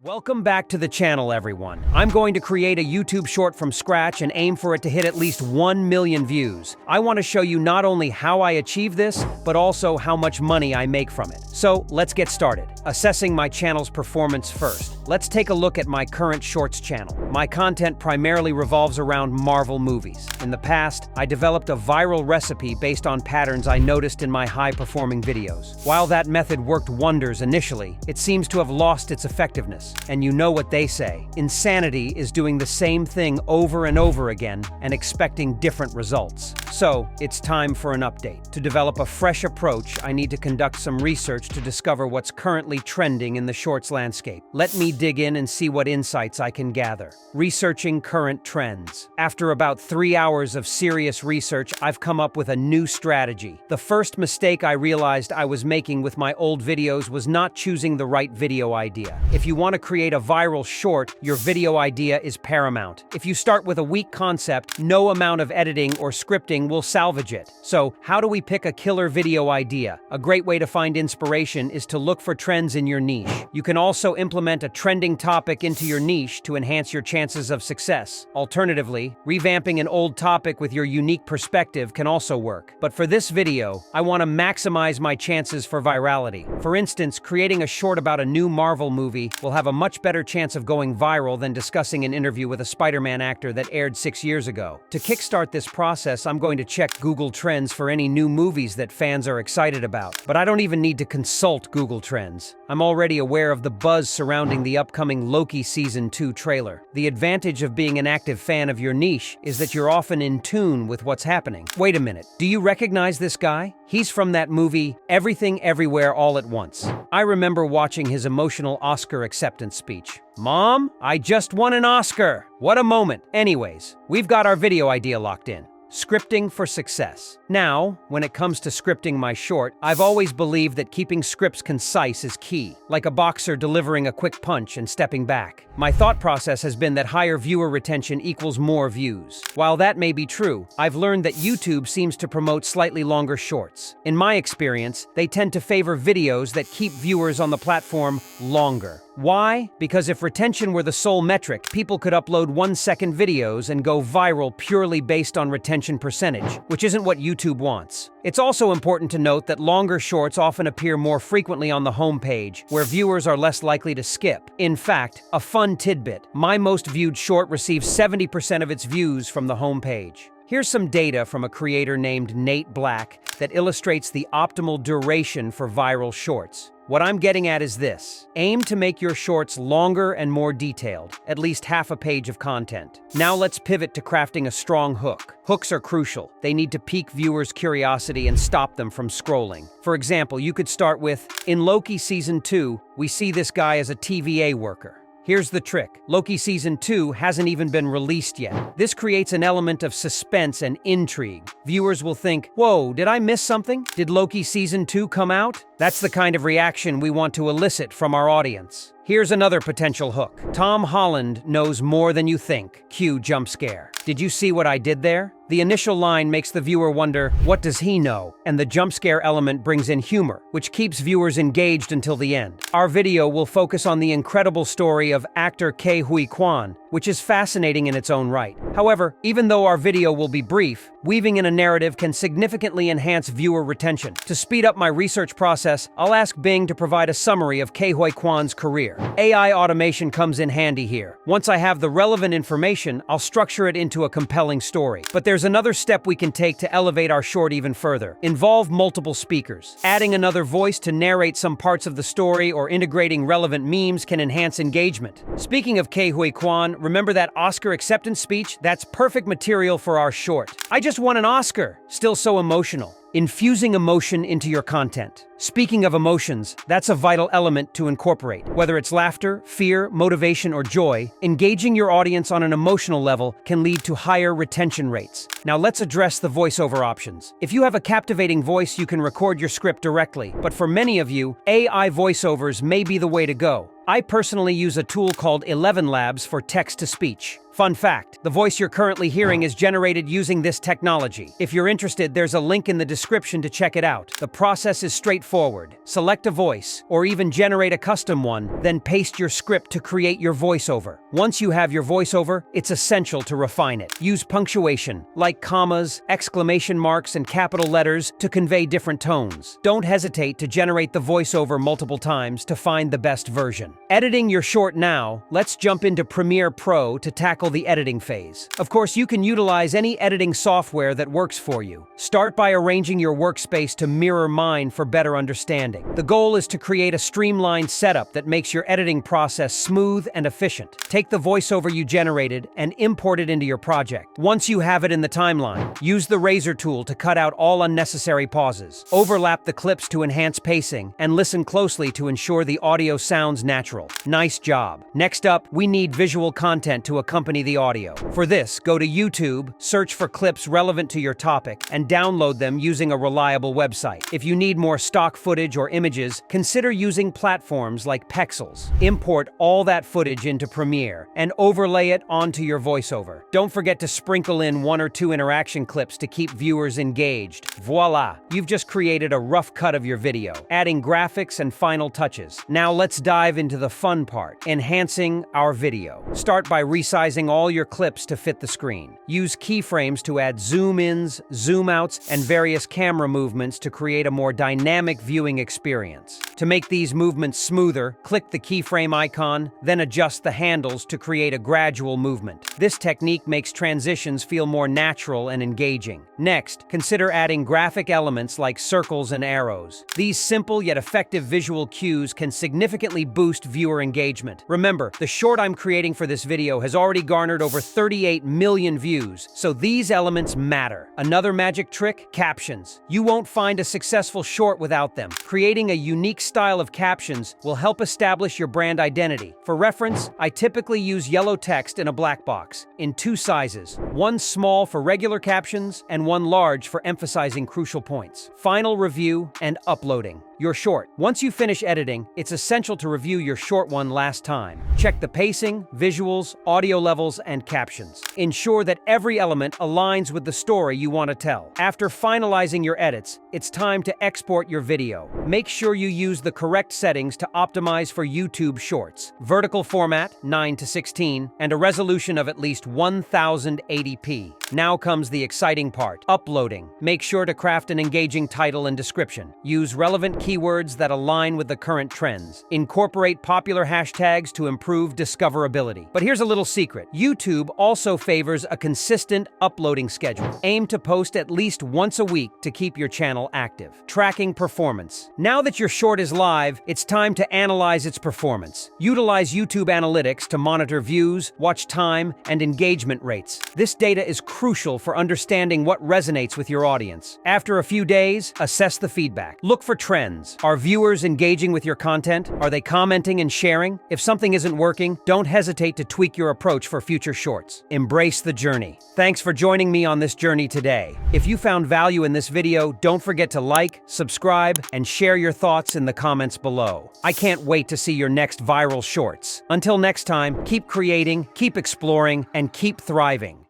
Welcome back to the channel, everyone. I'm going to create a YouTube short from scratch and aim for it to hit at least 1 million views. I want to show you not only how I achieve this, but also how much money I make from it. So let's get started. Assessing my channel's performance first. Let's take a look at my current shorts channel. My content primarily revolves around Marvel movies. In the past, I developed a viral recipe based on patterns I noticed in my high-performing videos. While that method worked wonders initially, it seems to have lost its effectiveness. And you know what they say, insanity is doing the same thing over and over again and expecting different results. So, it's time for an update. To develop a fresh approach, I need to conduct some research to discover what's currently trending in the shorts landscape. Let me dig in and see what insights I can gather. Researching current trends. After about 3 hours of serious research, I've come up with a new strategy. The first mistake I realized I was making with my old videos was not choosing the right video idea. If you want to create a viral short, your video idea is paramount. If you start with a weak concept, no amount of editing or scripting will salvage it. So, how do we pick a killer video idea? A great way to find inspiration is to look for trends in your niche. You can also implement a trending topic into your niche to enhance your chances of success. Alternatively, revamping an old topic with your unique perspective can also work. But for this video, I want to maximize my chances for virality. For instance, creating a short about a new Marvel movie will have a much better chance of going viral than discussing an interview with a Spider-Man actor that aired 6 years ago. To kickstart this process, I'm going to check Google Trends for any new movies that fans are excited about. But I don't even need to consult Google Trends. I'm already aware of the buzz surrounding the upcoming Loki Season 2 trailer. The advantage of being an active fan of your niche is that you're often in tune with what's happening. Wait a minute, do you recognize this guy? He's from that movie, Everything Everywhere All at Once. I remember watching his emotional Oscar acceptance speech. Mom, I just won an Oscar! What a moment! Anyways, we've got our video idea locked in. Scripting for success. Now, when it comes to scripting my short, I've always believed that keeping scripts concise is key, like a boxer delivering a quick punch and stepping back. My thought process has been that higher viewer retention equals more views. While that may be true, I've learned that YouTube seems to promote slightly longer shorts. In my experience, they tend to favor videos that keep viewers on the platform longer. Why? Because if retention were the sole metric, people could upload 1-second videos and go viral purely based on retention percentage, which isn't what YouTube wants. It's also important to note that longer shorts often appear more frequently on the homepage, where viewers are less likely to skip. In fact, a fun tidbit, my most viewed short receives 70% of its views from the homepage. Here's some data from a creator named Nate Black that illustrates the optimal duration for viral shorts. What I'm getting at is this. Aim to make your shorts longer and more detailed, at least half a page of content. Now let's pivot to crafting a strong hook. Hooks are crucial. They need to pique viewers' curiosity and stop them from scrolling. For example, you could start with, in Loki Season 2, we see this guy as a TVA worker. Here's the trick. Loki Season 2 hasn't even been released yet. This creates an element of suspense and intrigue. Viewers will think, whoa, did I miss something? Did Loki Season 2 come out? That's the kind of reaction we want to elicit from our audience. Here's another potential hook. Tom Holland knows more than you think. Cue jump scare. Did you see what I did there? The initial line makes the viewer wonder, what does he know? And the jump scare element brings in humor, which keeps viewers engaged until the end. Our video will focus on the incredible story of actor Ke Huy Quan, which is fascinating in its own right. However, even though our video will be brief, weaving in a narrative can significantly enhance viewer retention. To speed up my research process, I'll ask Bing to provide a summary of Ke Huy Quan's career. AI automation comes in handy here. Once I have the relevant information, I'll structure it into a compelling story. But there's another step we can take to elevate our short even further. Involve multiple speakers. Adding another voice to narrate some parts of the story or integrating relevant memes can enhance engagement. Speaking of Ke Huy Quan, remember that Oscar acceptance speech? That's perfect material for our short. I just won an Oscar. Still so emotional. Infusing emotion into your content. Speaking of emotions, that's a vital element to incorporate. Whether it's laughter, fear, motivation, or joy, engaging your audience on an emotional level can lead to higher retention rates. Now let's address the voiceover options. If you have a captivating voice, you can record your script directly. But for many of you, AI voiceovers may be the way to go. I personally use a tool called 11 Labs for text-to-speech. Fun fact, the voice you're currently hearing is generated using this technology. If you're interested, there's a link in the description to check it out. The process is straightforward. Select a voice, or even generate a custom one, then paste your script to create your voiceover. Once you have your voiceover, it's essential to refine it. Use punctuation, like commas, exclamation marks, and capital letters to convey different tones. Don't hesitate to generate the voiceover multiple times to find the best version. Editing your short now, let's jump into Premiere Pro to tackle the editing phase. Of course, you can utilize any editing software that works for you. Start by arranging your workspace to mirror mine for better understanding. The goal is to create a streamlined setup that makes your editing process smooth and efficient. Take the voiceover you generated and import it into your project. Once you have it in the timeline, use the razor tool to cut out all unnecessary pauses. Overlap the clips to enhance pacing, and listen closely to ensure the audio sounds natural. Nice job. Next up, we need visual content to accompany the audio. For this, go to YouTube, search for clips relevant to your topic, and download them using a reliable website. If you need more stock footage or images, consider using platforms like Pexels. Import all that footage into Premiere and overlay it onto your voiceover. Don't forget to sprinkle in 1 or 2 interaction clips to keep viewers engaged. Voila! You've just created a rough cut of your video, adding graphics and final touches. Now let's dive into the fun part, enhancing our video. Start by resizing all your clips to fit the screen. Use keyframes to add zoom-ins, zoom-outs, and various camera movements to create a more dynamic viewing experience. To make these movements smoother, click the keyframe icon, then adjust the handles to create a gradual movement. This technique makes transitions feel more natural and engaging. Next, consider adding graphic elements like circles and arrows. These simple yet effective visual cues can significantly boost viewer engagement. Remember, the short I'm creating for this video has already garnered over 38 million views, so these elements matter. Another magic trick? Captions. You won't find a successful short without them. Creating a unique style of captions will help establish your brand identity. For reference, I typically use yellow text in a black box, in 2 sizes, one small for regular captions and one large for emphasizing crucial points. Final review and uploading. Your short. Once you finish editing, it's essential to review your short one last time. Check the pacing, visuals, audio levels, and captions. Ensure that every element aligns with the story you want to tell. After finalizing your edits, it's time to export your video. Make sure you use the correct settings to optimize for YouTube Shorts. Vertical format, 9:16, and a resolution of at least 1080p. Now comes the exciting part, uploading. Make sure to craft an engaging title and description. Use relevant keywords that align with the current trends. Incorporate popular hashtags to improve discoverability. But here's a little secret. YouTube also favors a consistent uploading schedule. Aim to post at least once a week to keep your channel active. Tracking performance. Now that your short is live, it's time to analyze its performance. Utilize YouTube Analytics to monitor views, watch time, and engagement rates. This data is crucial for understanding what resonates with your audience. After a few days, assess the feedback. Look for trends. Are viewers engaging with your content? Are they commenting and sharing? If something isn't working, don't hesitate to tweak your approach for future shorts. Embrace the journey. Thanks for joining me on this journey today. If you found value in this video, don't forget to like, subscribe, and share your thoughts in the comments below. I can't wait to see your next viral shorts. Until next time, keep creating, keep exploring, and keep thriving.